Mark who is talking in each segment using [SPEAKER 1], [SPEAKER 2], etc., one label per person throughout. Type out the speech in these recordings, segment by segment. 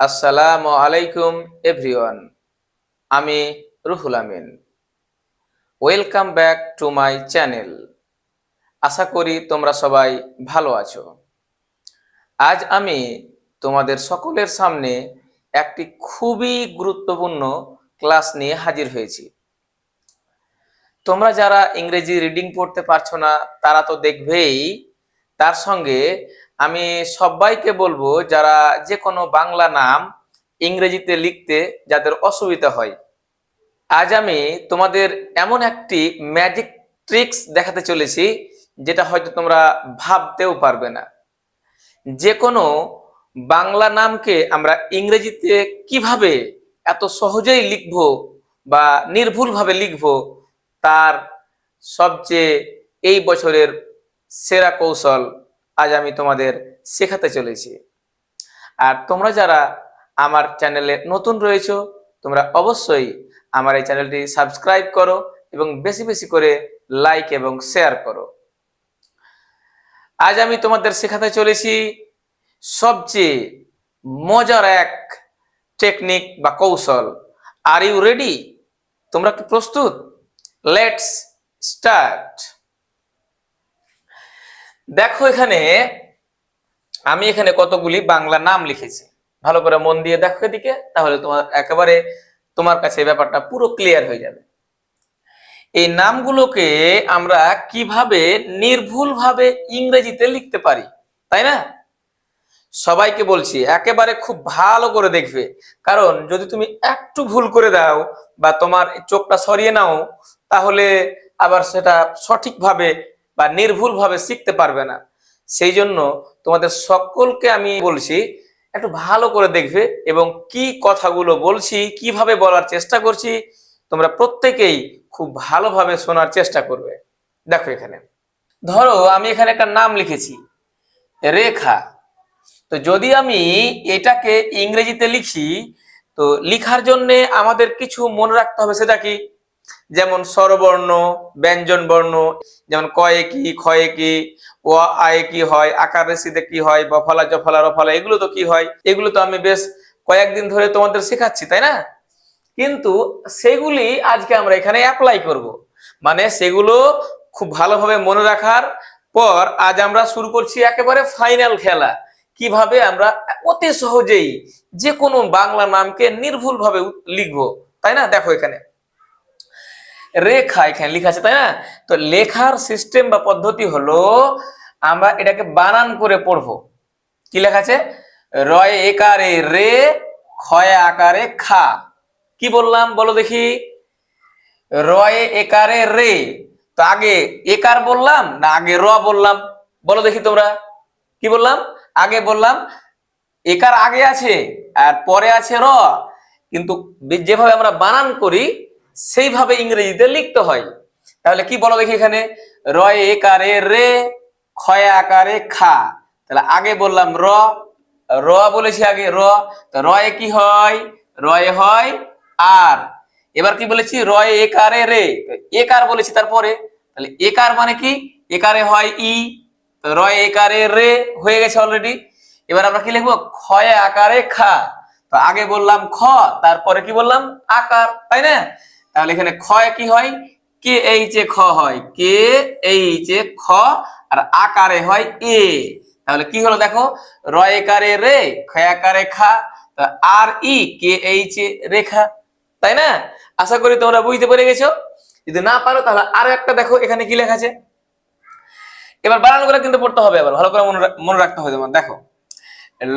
[SPEAKER 1] আসসালামু আলাইকুম এভরিওয়ান। আমি Ruhul Amin. Welcome back to my channel. আশা করি তোমরা সবাই ভালো আছো। আজ আমি তোমাদের সকলের সামনে একটি খুবই গুরুত্বপূর্ণ ক্লাস নিয়ে হাজির হয়েছি। তোমরা যারা ইংরেজি রিডিং পড়তে পারছো না তারা তো দেখবেই, তার সঙ্গে আমি সবাইকে বলবো যারা যে কোনো বাংলা নাম ইংরেজিতে লিখতে যাদের অসুবিধা হয়, আজ আমি তোমাদের এমন একটি ম্যাজিক ট্রিক্স দেখাতে চলেছি যেটা হয়তো তোমরা ভাবতেও পারবে না। যে কোনো বাংলা নামকে আমরা ইংরেজিতে কিভাবে এত সহজেই লিখব বা নির্ভুলভাবে লিখব, তার সবচেয়ে এই বছরের সেরা কৌশল আজ আমি তোমাদের শেখাতে চলেছি। আর তোমরা যারা আমার চ্যানেলে নতুন রয়েছো, তোমরা অবশ্যই আমার এই চ্যানেলটি সাবস্ক্রাইব করো এবং বেশি বেশি করে লাইক এবং শেয়ার করো। আজ আমি তোমাদের শেখাতে চলেছি সবচেয়ে মজার এক টেকনিক বা কৌশল। Are you ready? তোমরা কি প্রস্তুত? Let's start. দেখো এখানে আমি কতগুলি বাংলা নাম লিখেছি, ভালো করে মন দিয়ে দেখো এদিকে, তাহলে তোমার কাছে ব্যাপারটা পুরো ক্লিয়ার হয়ে যাবে। এই নামগুলোকে আমরা কিভাবে নির্ভুলভাবে ইংরেজিতে লিখতে পারি, তাই না? সবাইকে বলছি একেবারে খুব ভালো করে দেখবে, কারণ যদি তুমি একটু ভুল করে দাও বা তোমার চোখটা সরিয়ে নাও, তাহলে আবার সেটা সঠিকভাবে বা নির্ভুলভাবে শিখতে পারবে না। সেই জন্য তোমাদের সকলকে আমি বলছি একটু ভালো করে দেখবে এবং কি কথাগুলো বলছি, কিভাবে বলার চেষ্টা করছি, তোমরা প্রত্যেকেই খুব ভালোভাবে শোনার চেষ্টা করবে। দেখো এখানে ধরো আমি এখানে একটা নাম লিখেছি রেখা। তো যদি আমি এটাকে ইংরেজিতে লিখি, তো লিখার জন্য আমাদের কিছু মনে রাখতে হবে। সেটা কি? যেমন স্বরবর্ণ, ব্যঞ্জন বর্ণ, যেমন কয়ে কি, ক্ষয়ে কি, ও আয়ে কি হয়, আকার রেসিতে কি হয়, বফলা জফলা রফলা, এগুলো তো কি হয়, এগুলো তো আমি বেশ কয়েকদিন ধরে তোমাদের শেখাচ্ছি, তাই না? কিন্তু সেগুলি আজকে আমরা এখানে অ্যাপ্লাই করব, মানে সেগুলো খুব ভালোভাবে মনে রাখার পর আজ আমরা শুরু করছি একেবারে ফাইনাল খেলা, কিভাবে আমরা অতি সহজেই যে কোনো বাংলা নামকে নির্ভুলভাবে লিখবো, তাই না? দেখো এখানে রেখা এখানে লেখা আছে, তাই না? তো লেখার সিস্টেম বা পদ্ধতি হলো আমরা এটাকে বানান করে পড়বো। কি লেখা আছে? রয়ে একারে রে, ক্ষয়ে আকারে খা। কি বললাম বলো দেখি? রয়ে একারে রে। তো আগে একার বললাম না আগে র বললাম? বলো দেখি তোমরা। কি বললাম? আগে বললাম একার আগে আছে আর পরে আছে র, কিন্তু যেভাবে আমরা বানান করি সেইভাবে ইংরেজিতে লিখতে হয়। তাহলে কি বলো দেখি এখানে? রয়ে একারে রে, ক্ষয়ে আকারে খা। তাহলে আগে বললাম র, র বলেছি আগে র, তো রয়ে কি হয়? রয়ে হয় আর। এবার কি বলেছি? রয়ে একারে রে, একার বলেছি তারপরে, তাহলে একার মানে কি? একারে হয় ই, তো রয়ে একারে রে হয়ে গেছে অলরেডি। এবার আমরা কি লিখবো? ক্ষয়ে আকারে খা। তো আগে বললাম খ, তারপরে কি বললাম? আকার, তাই না? তাহলে এখানে ক্ষয় কি হয়? কে এইচ এ খ হয়, কে এইচ এ খ, আর আকারে হয় এ। তাহলে কি হলো দেখো? রয় একারে রে, ক্ষয় আকারে খা, আর ই কে এইচ এ রেখা, তাই না? আশা করি তোমরা বুঝতে পেরে গেছো। যদি না পারো তাহলে আরো একটা দেখো এখানে কি লেখা আছে। এবার বানানগুলো কিন্তু পড়তে হবে, আবার ভালো করে মনে রাখতে হবে তোমার। দেখো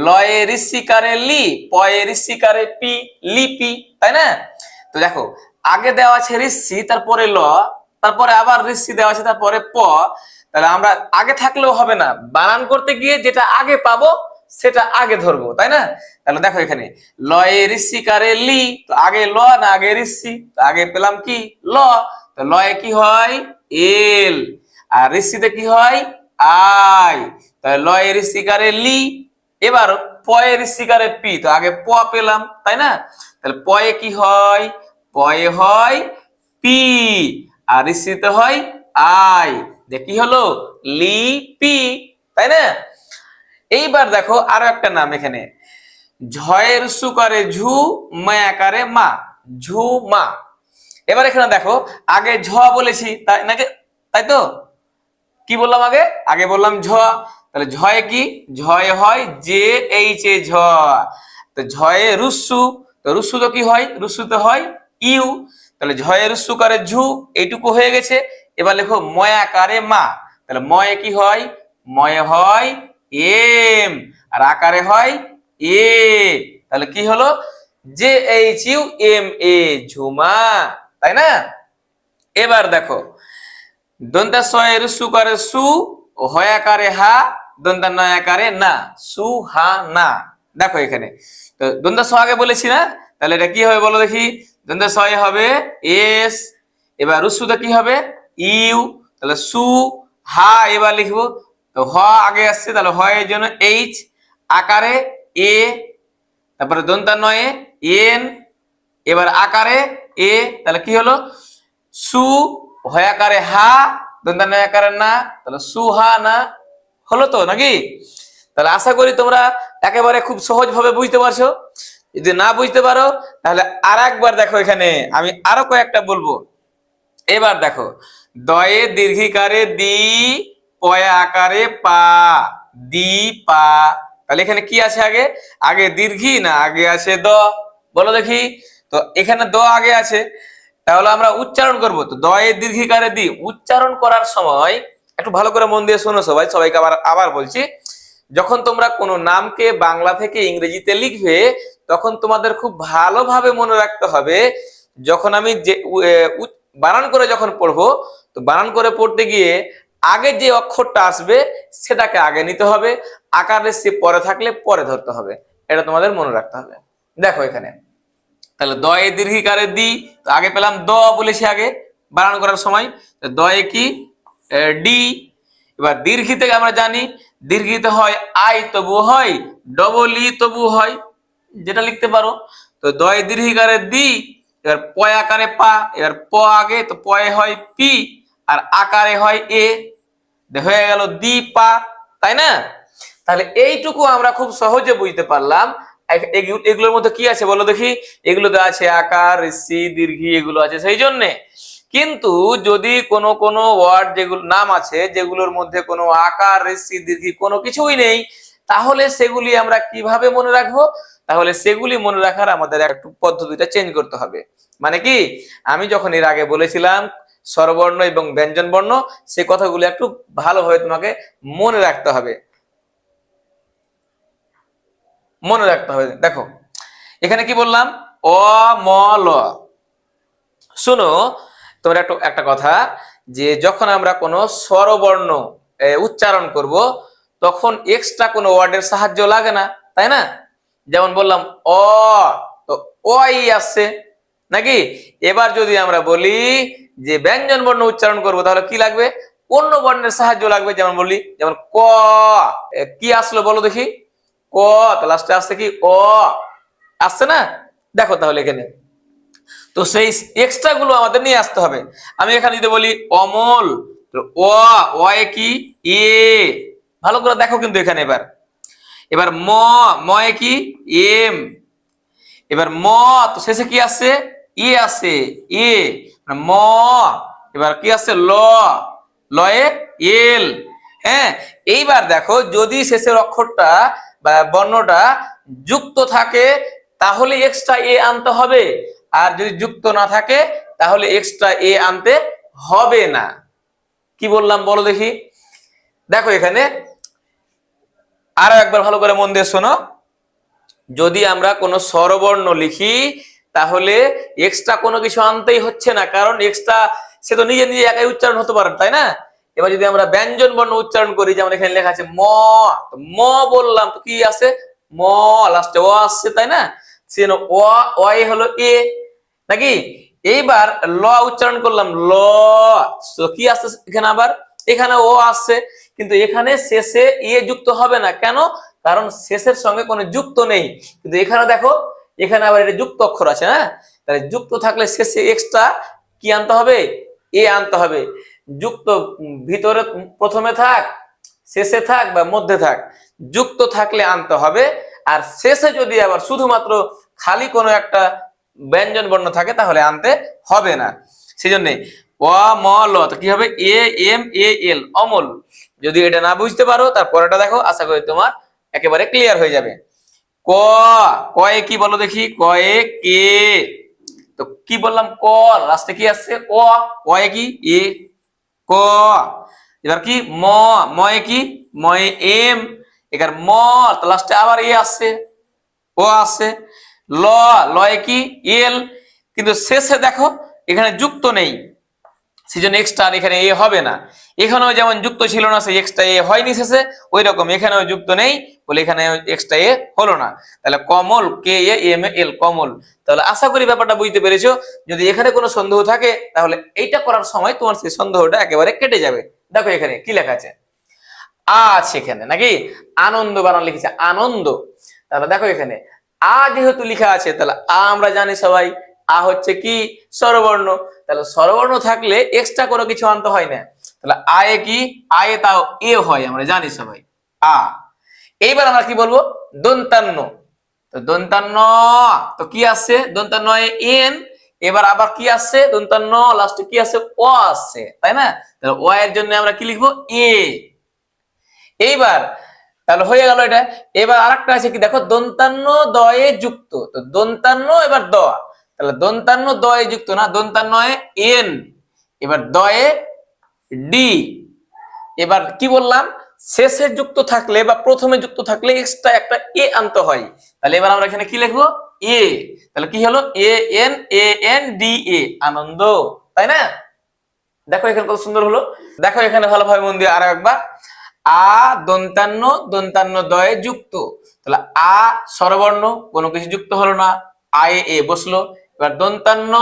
[SPEAKER 1] লয়ে ঋষিকারে লি, পয়ে ঋষিকারে পি, লিপি, তাই না? তো দেখো আগে দেওয়া আছে ঋষি, তারপরে ল, তারপরে আবার ঋষি দেওয়া আছে, তারপরে প। তাহলে আমরা আগে থাকলেও হবে না, বানান করতে গিয়ে যেটা আগে পাবো সেটা আগে ধরবো, তাই না? তাহলে দেখো এখানে লয়ে ঋষিকারে লি, তো আগে ল না আগে ঋষি? তো আগে পেলাম কি? ল। তো লয়ে কি হয়? এল, আর ঋষিতে কি হয়? আই। তাহলে লয়ে ঋষিকারে লি। এবার পয়ের শিকারে পি, তো আগে প পেলাম, তাই না? তাহলে পয়ে কি হয়? পয়ে হয় পি, আর ঋষিতে হয় আই। যে কি হলো? লিপি, তাই না? এইবার দেখো আরো একটা নাম এখানে ঝয়ের সু করে ঝু, মায়াকারে মা, ঝু মা। এবার এখানে দেখো আগে ঝ বলেছি তাই নাকি, তাই তো? কি বললাম আগে? আগে বললাম ঝ, তাহলে ঝয়ে কি? ঝয়ে হয় জে এইচ এ ঝ। তো ঝয়ে রুসু, তো রুসু তো কি হয়? রুসু তো হয় ইউ। তাহলে ঝয়ে রুসু করে ঝু, এইটুকু হয়ে গেছে। এবার লেখো ময়াকারে মা, তাহলে ময়ে কি হয়? ময়ে হয় এম, আর আকারে হয় এ। তাহলে কি হলো? J H U M A, Jhuma, তাই না? এবার দেখো দন্তা সয়ের সু করে সু, হয়াকারে হা, দন্তা নয়াকারে না, সু হা না। দেখো এখানে তো দন্তা স আগে বলেছি না, তাহলে এটা কি হবে বলো দেখি? দন্তা সয়ে হবে এস, এবার রুসুতে কি হবে? ইউ, তাহলে সু হা এবার লিখবো, তো হ আগে আসছে তাহলে হয় এর জন্য এইচ, আকারে এ, তারপরে দন্তা নয়ে এন, এবার আকারে এ, তাহলে কি হলো? সু হয়াকারে হা, দন্তা নয় আকারে না, তাহলে সুহা না। হলো তো নাকি? তাহলে আশা করি তোমরা একেবারে খুব সহজ ভাবে বুঝতে পারছো। যদি না বুঝতে পারো তাহলে আর একবার দেখো, এখানে আমি আরো কয়েকটা বলবো। এবার দেখো দয়ে দীর্ঘিকারে দি, পয়া আকারে পা, দি পা। তাহলে এখানে কি আছে আগে? আগে দীর্ঘি না আগে আছে দ? বলো দেখি। তো এখানে দ আগে আছে, তাহলে আমরা উচ্চারণ করব। তো দয়ে দীর্ঘিকারে দি, উচ্চারণ করার সময় একটু ভালো করে মন দিয়ে শোনো সবাই, সবাইকে আবার আবার বলছি। যখন তোমরা কোনো নামকে বাংলা থেকে ইংরেজিতে লিখবে, তখন তোমাদের খুব ভালোভাবে মনে রাখতে হবে, যখন আমি যে বানান করে যখন পড়বো, তো বানান করে পড়তে গিয়ে আগে যে অক্ষরটা আসবে সেটাকে আগে নিতে হবে, আকার সে পরে থাকলে পরে ধরতে হবে। এটা তোমাদের মনে রাখতে হবে। দেখো এখানে তাহলে দয়ে দীর্ঘিকারে দি, তো আগে পেলাম দ বলেছি আগে বানান করার সময়, দয়ে কি ডি। এবার দীর্ঘিতে আমরা জানি দীর্ঘিতে হয় আই তবু হয়, ডবল ই তবু হয়, যেটা লিখতে পারো। তো দয়ে দীর্ঘিকারে দি, এবার পয় আকারে পা, এবার প আগে তো পয়ে হয় পি, আর আকারে হয় এ, হয়ে গেল দি পা, তাই না? তাহলে এইটুকু আমরা খুব সহজে বুঝতে পারলাম। এগুলোর মধ্যে কি আছে বলো দেখি? এগুলোতে আছে আকার, ঋষি, দীর্ঘি, এগুলো আছে সেই জন্যে। কিন্তু যদি কোনো কোনো ওয়ার্ড যেগুলো নাম আছে যেগুলোর মধ্যে কোনো আকার, ঋষি, দীর্ঘি কোনো কিছুই নেই, তাহলে সেগুলি আমরা কিভাবে মনে রাখবো? তাহলে সেগুলি মনে রাখার আমাদের একটু পদ্ধতিটা চেঞ্জ করতে হবে। মানে কি, আমি যখন এর আগে বলেছিলাম স্বরবর্ণ এবং ব্যঞ্জন বর্ণ, সে কথাগুলো একটু ভালোভাবে তোমাকে মনে রাখতে হবে, মনে রাখতে হবে। দেখো এখানে কি বললাম? অ ম ল। শোনো তোমরা একটু একটা কথা, যে যখন আমরা কোনো স্বরবর্ণ উচ্চারণ করব, তখন এক্সট্রা কোনো ওয়ার্ডের সাহায্য লাগে না, তাই না? যেমন বললাম অ, তো অই আসছে নাকি? এবার যদি আমরা বলি যে ব্যঞ্জন বর্ণ উচ্চারণ করব, তাহলে কি লাগবে? অন্য বর্ণের সাহায্য লাগবে। যেমন বলি, যেমন ক, কি আসলো বলো দেখি? ক, তো লাস্টে আসছে কি? অ আসছে না? দেখো তাহলে এখানে তো সেই এক্সট্রা গুলো আমাদের নিয়ে আসতে হবে। আমি এখানে যদি বলি অমল, তো অ, অয়ে কি? এ, ভালো করে দেখো কিন্তু এখানে। এবার এবার ম, ময়ে কি? এম। এবার ম, তো শেষে কি আসছে? ই আসছে, এ মানে ম। এবার কি আসছে? ল, লয়ে এল। হ্যাঁ, এইবার দেখো যদি শেষের অক্ষরটা বা বর্ণটা যুক্ত থাকে তাহলে এক্সট্রা এ আনতে হবে, আর যদি যুক্ত না থাকে তাহলে এক্সট্রা এ আনতে হবে না। কি বললাম বলো দেখি? দেখো এখানে আরো একবার ভালো করে মন দিয়ে শোনো। যদি আমরা কোনো স্বরবর্ণ লিখি তাহলে এক্সট্রা কোনো কিছু আনতেই হচ্ছে না, কারণ এক্সট্রা সে তো নিজে নিজে একাই উচ্চারণ হতে পারে, তাই না? এবার যদি আমরা ব্যঞ্জন বর্ণ উচ্চারণ করি, যেমন এখানে লেখা আছে ম, ম বললাম তো কি আছে? ম, লাস্টে ও আসছে, তাই না? সে ও, অয় হলো এ নাকি? এইবার ল উচ্চারণ করলাম ল, কি আসছে এখানে? আবার এখানে ও আসছে, কিন্তু এখানে শেষে ইয়ে যুক্ত হবে না। কেন? কারণ শেষের সঙ্গে কোনো যুক্ত নেই। কিন্তু এখানে দেখো, এখানে আবার এটা যুক্ত অক্ষর আছে। হ্যাঁ, তাহলে যুক্ত থাকলে শেষে এক্সট্রা কি আনতে হবে? এ আনতে হবে। যুক্ত ভিতরে প্রথমে থাক, শেষে থাক বা মধ্যে থাক, যুক্ত থাকলে আনতে হবে, আর শেষে যদি আবার শুধুমাত্র খালি কোনো একটা ব্যঞ্জন বর্ণ থাকে তাহলে আনতে হবে না। সেই জন্য অমল, তো কি হবে এ এম এ এল, অমল। যদি এটা না বুঝতে পারো তারপরেটা দেখো, আশা করি তোমার একেবারে ক্লিয়ার হয়ে যাবে। ক, কয়ে কি বলো দেখি, কয়ে কে, তো কি বললাম ক, লাস্টে কি আসছে ও, কয়ে কি এ, ক। এবার কি ম, ময়ে কি ময়ে এম, এবার ম, তো লাস্টে আবার এ আসছে, ও আসছে। ল, লয়ে কি এল, কিন্তু শেষে দেখো এখানে যুক্ত নেই, সেজন্য এক্সট্রা এখানে এ হবে না। এখানেও যেমন যুক্ত ছিল না, সেই এক্সট্রা এ হয়নি শেষে, ওই রকম এখানেও যুক্ত নেই বলে এখানে এক্সট্রা এ হলো না। তাহলে কমল, কে এ এম এ এল, কমল। তাহলে আশা করি ব্যাপারটা বুঝতে পেরেছো। যদি এখানে কোনো সন্দেহ থাকে তাহলে এইটা করার সময় তোমার সেই সন্দেহটা একেবারে কেটে যাবে। দেখো এখানে কি লেখা আছে, আছে এখানে নাকি, আনন্দ বানান লিখেছে, আনন্দ। তাহলে দেখো এখানে আ যেহেতু লেখা আছে, তাহলে আ আমরা জানি সবাই আ হচ্ছে কি স্বরবর্ণ। তাহলে স্বরবর্ণ থাকলে এক্সট্রা কোনো কিছু আনতে হয় না। তাহলে আয়ে কি, আয়ে তাও এ হয়, আমরা জানি সবাই আ। এইবার আমরা কি বলবো, দন্তান্ন। তো দন্তান্ন, তো কি আসছে দন্তান্ন এন, এবার আবার কি আসছে দন্তান্ন লাস্টে কি আসছে ও আসছে, তাই না? তাহলে ও এর জন্য আমরা কি লিখবো এ। এইবার তাহলে হয়ে গেল এটা। এবার আরেকটা আছে কি দেখো, দন্তান্ন দয়ে যুক্ত, তো দন্তান্ন এবার দ, তাহলে দন্তান্ন দয়ে যুক্ত না, দন্তান্ন এন, এবার দয়ে ডি। এবার কি বললাম, শেষে যুক্ত থাকলে বা প্রথমে যুক্ত থাকলে এক্সট্রা একটা এ আনতে হয়। তাহলে এবার আমরা এখানে কি লিখবো এ, তাহলে কি হলো এ এন ডি এ, আনন্দ, তাই না? দেখো এখানে কত সুন্দর হলো। দেখো এখানে ভালোভাবে মন দিয়ে আরো একবার, আ দন্তান্ন, দন্তান্ন দয়ে যুক্ত, তাহলে আ স্বরবর্ণ, কোনো কিছু যুক্ত হলো না, আয়ে এ বসলো। এবার দন্তান্ন,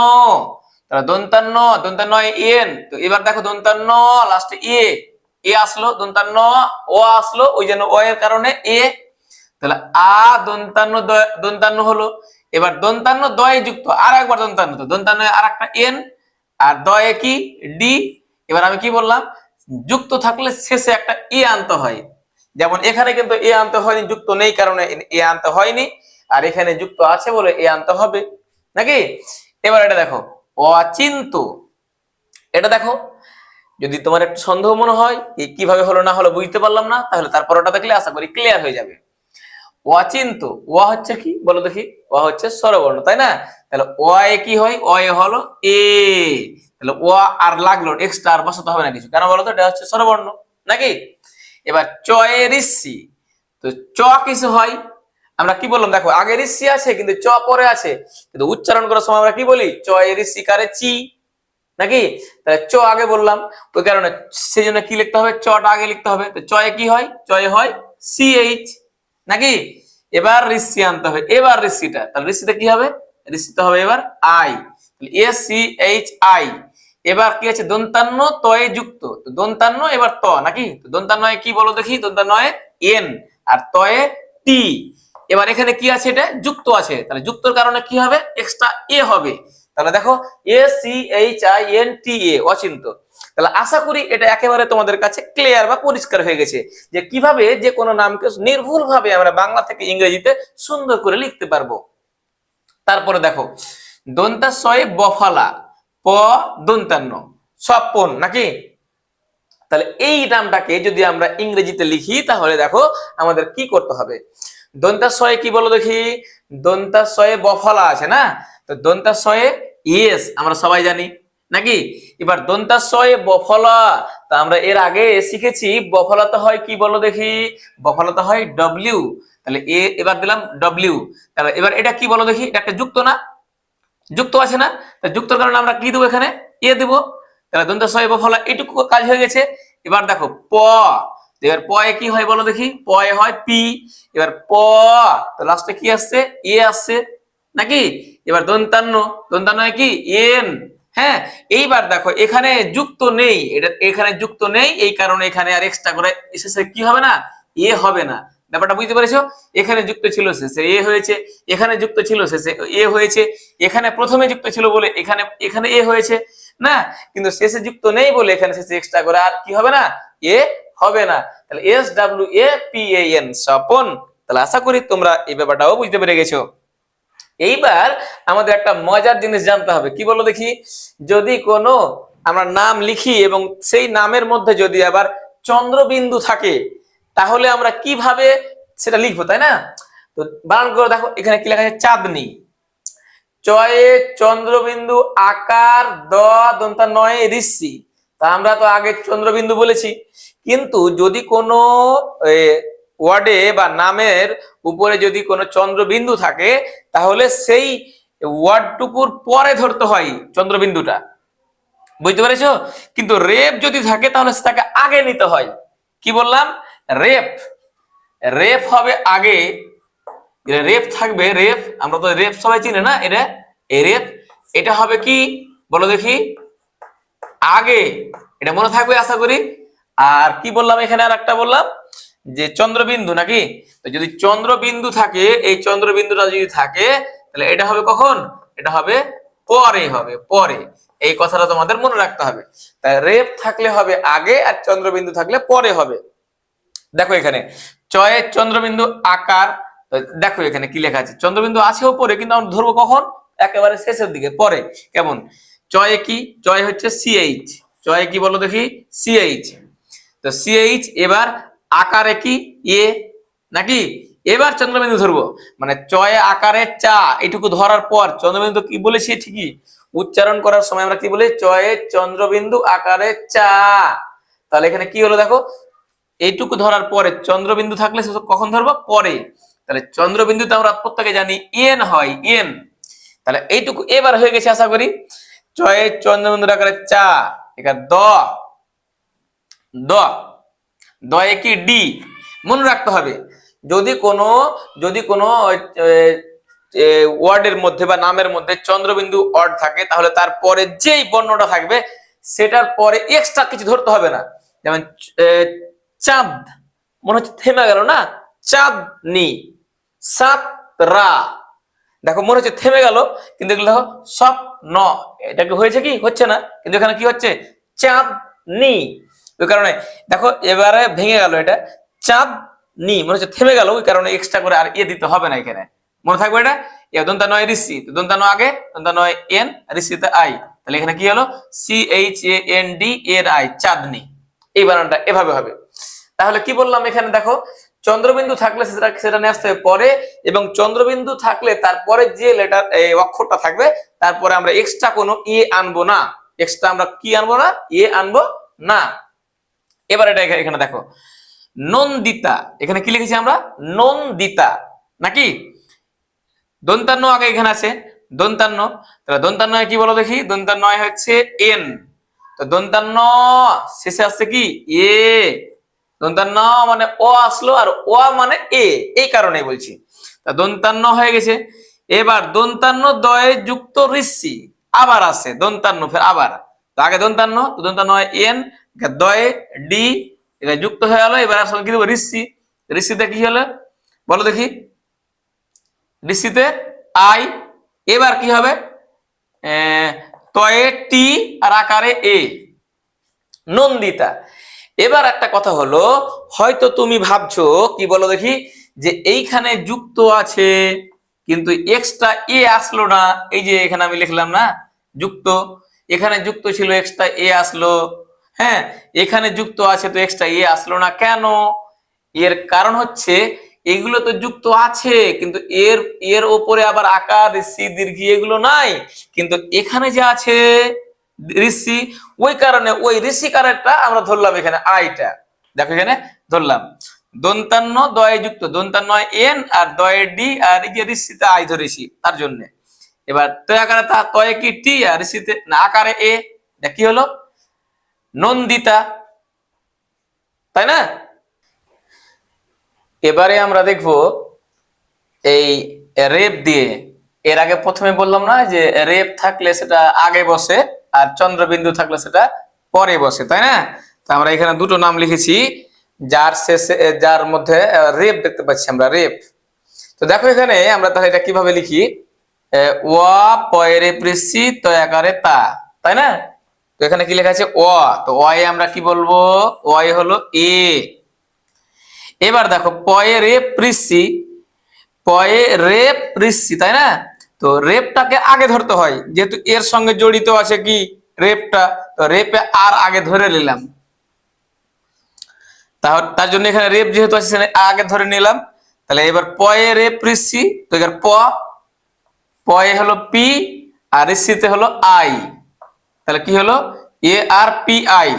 [SPEAKER 1] তাহলে দন্তান্ন, দন্তান্ন এন, তো এবার দেখো দন্তান্ন লাস্টে এ আসলো, দন্তান্ন ও আসলো, ওই জন্য ও এর কারণে এ। তাহলে আ দন্তান্ন দন্তান্ন হলো। এবার দন্তান্ন দয়ে যুক্ত আর একবার দন্তান্ন, তো দন্তান্ন আর একটা এন, আর দয়ে কি ডি। এবার আমি কি বললাম, যুক্ত থাকলে শেষে একটা এ আনতে হয়। যেমন এখানে কিন্তু এ আনতে হয়নি, যুক্ত নেই কারণে এ আনতে হয়নি, আর এখানে যুক্ত আছে বলে এ আনতে হবে নাকি। এবার এটা দেখো অচিন্ত, এটা দেখো যদি তোমার একটু সন্দেহ মনে হয় কিভাবে হলো না হলো বুঝতে পারলাম না, তাহলে তারপর ওটা দেখলে আশা করি ক্লিয়ার হয়ে যাবে। অচিন্ত, ও হচ্ছে কি বলো দেখি, ও হচ্ছে স্বরবর্ণ, তাই না? তাহলে ও এ কি হয়, ও এ হলো এ, তাহলে ও আর লাগলো এক্সট্রা আর বসাতে হবে না কিছু, কেন বলো তো, এটা হচ্ছে স্বরবর্ণ নাকি। এবার চয়ে ঋষি, তো চ কিছু হয়, আমরা কি বললাম দেখো আগে ঋষি আছে কিন্তু চ পরে আছে, কিন্তু উচ্চারণ করার সময় আমরা কি বলি চয়ে ঋষি কারে চি, নাকি? তাহলে চ আগে বললাম, ওই কারণে সেই জন্য কি লিখতে হবে, চটা আগে লিখতে হবে। তো চয়ে কি হয়, চয়ে হয় সি এইচ, নাকি? এবার ঋষি আনতে হবে, এবার ঋষিটা, তাহলে ঋষিতে কি হবে, ঋষিতে হবে এবার I, A C H I. এবার কি আছে দন্তান্ন তয়ে যুক্ত, তো দন্তান্ন এবার ত, নাকি? তো দন্তান্ন কি বলো দেখি, দন্তান্ন এন আর তয়ে টি। এবার এখানে কি আছে, এটা যুক্ত আছে, তাহলে যুক্তর কারণে কি হবে এক্সট্রা এ হবে। তাহলে দেখো A C H I N T A, Achinta. তাহলে আশা করি এটা একেবারে তোমাদের কাছে ক্লিয়ার বা পরিষ্কার হয়ে গেছে যে কিভাবে যে কোনো নামকে নির্ভুল ভাবে আমরা বাংলা থেকে ইংরেজিতে সুন্দর করে লিখতে পারবো। তারপরে দেখো দন্তাশয়ে বফালা, প দন্তান্ন স্বপন, নাকি? তাহলে এই নামটাকে যদি আমরা ইংরেজিতে লিখি তাহলে দেখো আমাদের কি করতে হবে, দন্তাশয়ে কি বলো দেখি, দন্তাশয়ে বফলা আছে না, তো দন্তাশয়ে ইয়েস আমরা সবাই জানি, নাকি? এবার দন্তাশয়ে বফলা, তা আমরা এর আগে শিখেছি বফলাতে হয় কি বলো দেখি, বফলাতে হয় ডব্লিউ, তাহলে এ এবার দিলাম ডব্লিউ। তাহলে এবার এটা কি বলো দেখি, এটা একটা যুক্ত না, যুক্ত আছে না, তা যুক্তর কারণে আমরা কি দেবো এখানে এ দেবো। তাহলে দন্তাশয়ে বফলা এইটুকু কাজ হয়ে গেছে। এবার দেখো প, এবার প এ কি হয় বলো দেখি, প এ হয় পি, এবার প, তো লাস্টে কি আসছে এ আসছে, নাকি? এবার দন্তান্ন, দন্তান্ন কি এন, হ্যাঁ। এইবার দেখো এখানে যুক্ত নেই, এটা এখানে যুক্ত নেই, এই কারণে এখানে আর এক্সট্রা করে শেষে কি হবে না এ হবে না। ব্যাপারটা বুঝতে পেরেছো, এখানে যুক্ত ছিল শেষে এ হয়েছে, এখানে যুক্ত ছিল শেষে এ হয়েছে, এখানে প্রথমে যুক্ত ছিল বলে এখানে এখানে এ হয়েছে না, কিন্তু শেষে যুক্ত নেই বলে এখানে শেষে এক্সট্রা করে আর কি হবে না এ হবে না। তাহলে S W A P A N Swapan, তাহলে আশা করি তোমরা এই ব্যাপারটাও বুঝতে পেরে গেছো। এইবার আমাদের একটা মজার জিনিস জানতে হবে, কি বলো দেখি, যদি কোনো আমরা নাম লিখি এবং সেই নামের মধ্যে যদি আবার চন্দ্রবিন্দু থাকে তাহলে আমরা কিভাবে সেটা লিখবো, তাই না? তো বানান করে দেখো, এখানে কি লেখা আছে, চাঁদনি, চয়ে চন্দ্রবিন্দু, আকার, দ দন্তা নয় ঋষি। তা আমরা তো আগে চন্দ্রবিন্দু বলেছি, কিন্তু যদি কোনো ওয়ার্ডে বা নামের উপরে যদি কোনো চন্দ্রবিন্দু থাকে তাহলে সেই ওয়ার্ডটুকুর পরে ধরতে হয় চন্দ্রবিন্দুটা, বুঝতে পেরেছো? কিন্তু রেপ যদি থাকে তাহলে সেটাকে আগে নিতে হয়। কি বললাম, রেপ, রেপ হবে আগে, রেপ থাকবে, রেপ আমরা তো রেপ সবাই চিনি না, এটা এই রেপ, এটা হবে কি বলো দেখি, আগে, এটা মনে থাকবে আশা করি। আর কি বললাম এখানে, আর একটা বললাম যে চন্দ্রবিন্দু নাকি, তো যদি চন্দ্রবিন্দু থাকে, এই চন্দ্রবিন্দুটা যদি থাকে তাহলে এটা হবে কখন, এটা হবে পরে, হবে পরে। এই কথাটা তোমাদের মনে রাখতে হবে। তাই রেপ থাকলে হবে আগে আর চন্দ্রবিন্দু থাকলে পরে হবে। দেখো এখানে চয়ে চন্দ্রবিন্দু, আকার, দেখো এখানে কি লেখা আছে, চন্দ্রবিন্দু আছে উপরে কিন্তু আমরা ধরবো কখন, একেবারে শেষের দিকে, পরে। কেমন, চয়ে কি, চয় হচ্ছে সিএইচ, চয়ে কি বলো দেখি, সিএইচ, তো সিএইচ। এবার আকারে কি, এ নাকি, এবার চন্দ্রবিন্দু ধরবো, মানে চয়ে আকারে চা, এটুকু ধরার পর চন্দ্রবিন্দু কি বলেছি ঠিকই, উচ্চারণ করার সময় আমরা কি বলি, চয়ে চন্দ্রবিন্দু আকারে চা। তাহলে এখানে কি হলো দেখো, এইটুকু ধরার পরে চন্দ্রবিন্দু থাকলে কখন ধরবো, পরে। তাহলে চন্দ্রবিন্দুতে আমরা প্রত্যেকে জানি এন হয়, এন। তাহলে এইটুকু এবার হয়ে গেছে আশা করি। চয়ে চন্দ্রবিন্দু আকারে চা, এখানে দ, দ, দয়ে কি ডি, মনে রাখতে হবে। যদি কোনো ওয়ার্ডের মধ্যে বা নামের মধ্যে চন্দ্রবিন্দু ওয়ার্ড থাকে তাহলে তারপরে যেই বর্ণটা থাকবে সেটার পরে এক্সট্রা কিছু ধরতে হবে না। যেমন চাঁদ, মনে হচ্ছে থেমে গেল না, চাঁদনি, সাতরা, দেখো মনে হচ্ছে থেমে গেল, কিন্তু এগুলো দেখো সব ন, এটাকে হয়েছে কি, হচ্ছে না, কিন্তু এখানে কি হচ্ছে, চাঁদনি। ওই কারণে দেখো এবারে ভেঙে গেল, এটা চাঁদনি, মনে হচ্ছে থেমে গেল, ওই কারণে এক্সট্রা করে আর দিতে হবে না এখানে, মনে থাকবে এটা। দন্তা নয় ঋষি, দন্তা নয় আগে, দন্তা নয় এন, ঋষিতে আই, তাহলে এখানে কি হলো, CHAND এর আই, চাঁদনি। এই বানানটা এভাবে হবে। তাহলে কি বললাম এখানে দেখো, চন্দ্রবিন্দু থাকলে সেটা নিয়ে আসতে হবে পরে, এবং চন্দ্রবিন্দু থাকলে তারপরে যে লেটার অক্ষরটা থাকবে তারপরে আমরা এক্সট্রা কোনো আনবো না, এক্সট্রা আমরা কি আনবো না, আনবো না। এবার এটা এখানে দেখো, নন্দিতা, এখানে কি লিখেছি আমরা, নন্দিতা নাকি, দন্তান্ন আগে এখানে আছে, দন্তান্ন, তাহলে দন্তান্ন কি বলো দেখি, দন্তান্ন হচ্ছে এন, তো দন্তান্ন শেষে আসছে কি এ, দন্তান্ন মানে ও আসলো, আর ও মানে এ, এই কারণে বলছি। দন্তান্ন হয়ে গেছে। এবার দন্তান্ন দয়ে যুক্ত ঋষি আবার আছে, দন্তান্ন ফের আবার, তো আগে দন্তান্ন, তো দন্তান্ন এন, দয়ে ডি, এটা যুক্ত হয়ে গেল। এবার আসলে কি দেবো, ঋষি, ঋষিতে কি হলো বলো দেখি, ঋষিতে আই। এবার কি হবে, তয়ে টি আর আকারে এ, নন্দিতা। এবার একটা কথা হলো, হয়তো তুমি ভাবছো কি বলো দেখি, যে এইখানে যুক্ত আছে কিন্তু এক্সট্রা আসলো না, এই যে এখানে আমি লিখলাম না যুক্ত, এখানে যুক্ত ছিল এক্সট্রা আসলো, হ্যাঁ এখানে যুক্ত আছে তো এক্সট্রা আসলো না কেন? এর কারণ হচ্ছে এগুলো তো যুক্ত আছে কিন্তু এর এর ওপরে আবার আকার ঋষি দীর্ঘি এগুলো নাই, কিন্তু এখানে যে আছে ঋষি, ওই কারণে ওই ঋষি কারেরটা আমরা ধরলাম এখানে আইটা, দেখো এখানে ধরলাম দন্তান্ন দয়ে যুক্ত, দন্তান্ন এন আর দয়ে ডি আর এই যে ঋষিতে আই ধরেছি তার জন্য। এবার তয় আকারে তা তয়ে কি টি আর ঋষিতে না আকারে এ, কি হলো নন্দিতা, তাই না? এবারে আমরা দেখব এই রেপ দিয়ে, এর আগে প্রথমে বললাম না যে রেপ থাকলে সেটা আগে বসে আর চন্দ্রবিন্দু থাকলে সেটা পরে বসে, তাই না? তো আমরা এখানে দুটো নাম লিখেছি যার শেষে যার মধ্যে রেপ দেখতে পাচ্ছি আমরা, রেপ। তো দেখো এখানে আমরা তাহলে এটা কিভাবে লিখি, ওয়া পয়রে পৃষি তয়াকারে তা, তাই না? তো এখানে কি লেখা আছে অ, তো অয়ে আমরা কি বলবো, অয়ে হলো এ। এবার দেখো পয়ে রেপ ঋষি, পয়ে রেপ ঋষি, তাই না? তো রেপটাকে আগে ধরতে হয়, যেহেতু এর সঙ্গে জড়িত আছে কি রেপটা, তো রেপে আর আগে ধরে নিলাম। তাহলে তার জন্য এখানে রেপ যেহেতু আছে সেখানে আগে ধরে নিলাম। তাহলে এবার পয়ে রেপ ঋষি, তো এবার পয়ে হলো পি আর ঋষিতে হলো আই, তাহলে কি হলো এ আর পি আই।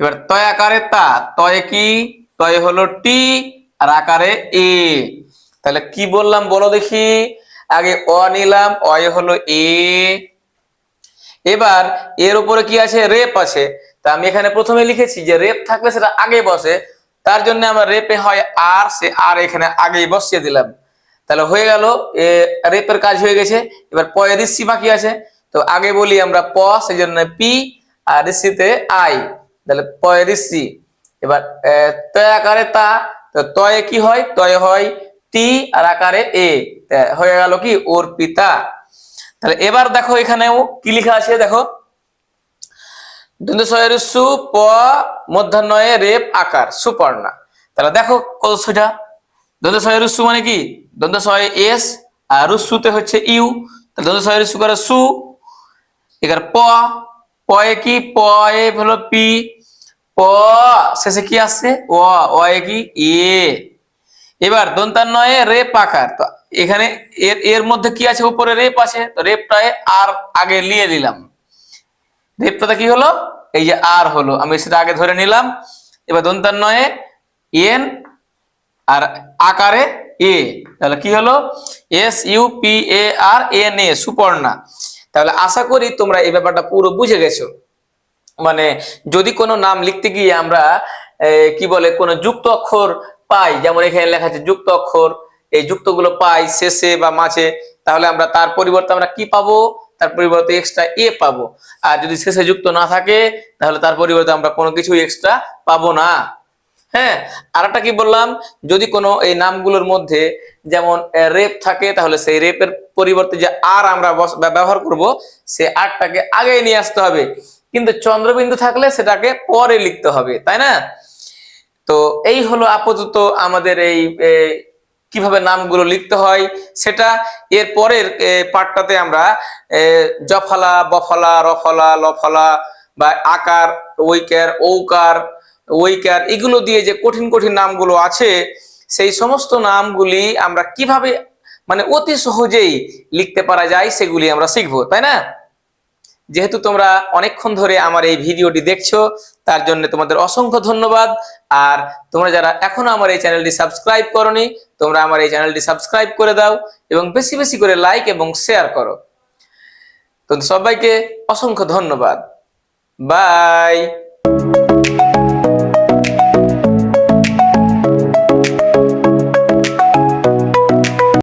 [SPEAKER 1] এবার তয় আকারে তা, তয়ে কি, তয়ে হলো টি আর আকারে এ। তাহলে কি বললাম বলো দেখি, আগে অ নিলাম, অয়ে হলো এ। এবার এর উপরে কি আছে, রেপ আছে। তা আমি এখানে প্রথমে লিখেছি যে রেপ থাকলে সেটা আগে বসে, তার জন্য আমরা রেপে হয় আর, সে আর এখানে আগেই বসিয়ে দিলাম। তাহলে হয়ে গেল, রেপের কাজ হয়ে গেছে। এবার পয়ে ঋষি বাকি আছে, তো আগে বলি আমরা প, সেই জন্য পি আর ঋষিতে আই, তাহলে পয়ে ঋষি। এবার তয় আকারে তা, তো তয়ে কি হয়, তয়ে হয় টি আর আকারে এ, হয়ে গেল কি ওর পিতা। তাহলে এবার দেখো এখানেও কি লেখা আছে, দেখো দন্তস্বয়ের সু প মধ্যাহ্নয়ে রেপ আকার সুপর্ণা। তাহলে দেখো কত সোজা। দন্তস্বয়ের সু মানে কি, দন্তস্বয় এস আর রুসুতে হচ্ছে ইউ, তাহলে দন্তস্বয়ের সু করে সু। এবার পয়ে কি, পয়ে হলো পি, প শেষে কি আসছে ও, অয়ে কি এ। এবার দন্তান্বয়ে রেপ আকার, তো এখানে এর এর মধ্যে কি আছে, উপরে রেপ আছে, তো রেপটায় আর আগে নিয়ে নিলাম। রেপটাতে কি হলো, এই যে আর হলো, আমি সেটা আগে ধরে নিলাম। এবার দন্তান্বয়ে এন আর আকারে এ, তাহলে কি হলো S U P A R N A, Suparna. তাহলে আশা করি তোমরা এই ব্যাপারটা পুরো বুঝে গেছো। মানে যদি কোনো নাম লিখতে গিয়ে আমরা কি বলে কোনো যুক্ত অক্ষর পাই, যেমন এখানে লেখা আছে যুক্ত অক্ষর, এই যুক্তগুলো পাই শেষে বা মাঝে, তাহলে আমরা তার পরিবর্তে আমরা কি পাবো, তার পরিবর্তে এক্সট্রা এ পাবো। আর যদি শেষে যুক্ত না থাকে তাহলে তার পরিবর্তে আমরা কোনো কিছু এক্সট্রা পাবো না। হ্যাঁ, আর একটা কি বললাম, যদি কোনো এই নামগুলোর মধ্যে যেমন রেপ থাকে, তাহলে সেই রেপের পরিবর্তে যে আর আমরা ব্যবহার করব, সে আরটাকে আগে নিয়ে আসতে হবে, কিন্তু চন্দ্রবিন্দু থাকলে সেটাকে পরে লিখতে হবে, তাই না? তো এই হলো আপাতত আমাদের এই কিভাবে নামগুলো লিখতে হয় সেটা। এর পরের পার্টটাতে আমরা জফলা, বফলা, রফলা, লফলা বা আকার, ঐকার, ঔকার, ঐকার, এগুলো দিয়ে যে কঠিন কঠিন নামগুলো আছে, সেই সমস্ত নামগুলি আমরা কিভাবে মানে অতি সহজেই লিখতে পারা যায় সেগুলি আমরা শিখবো, তাই না? যেহেতু তোমরা অনেকক্ষণ ধরে আমার এই ভিডিওটি দেখছো, তার জন্য তোমাদের অসংখ্য ধন্যবাদ। আর তোমরা যারা এখনো আমার এই চ্যানেলটি সাবস্ক্রাইব করোনি, তোমরা আমার এই চ্যানেলটি সাবস্ক্রাইব করে দাও এবং বেশি বেশি করে লাইক এবং শেয়ার করো। তো সবাইকে অসংখ্য ধন্যবাদ। বাই।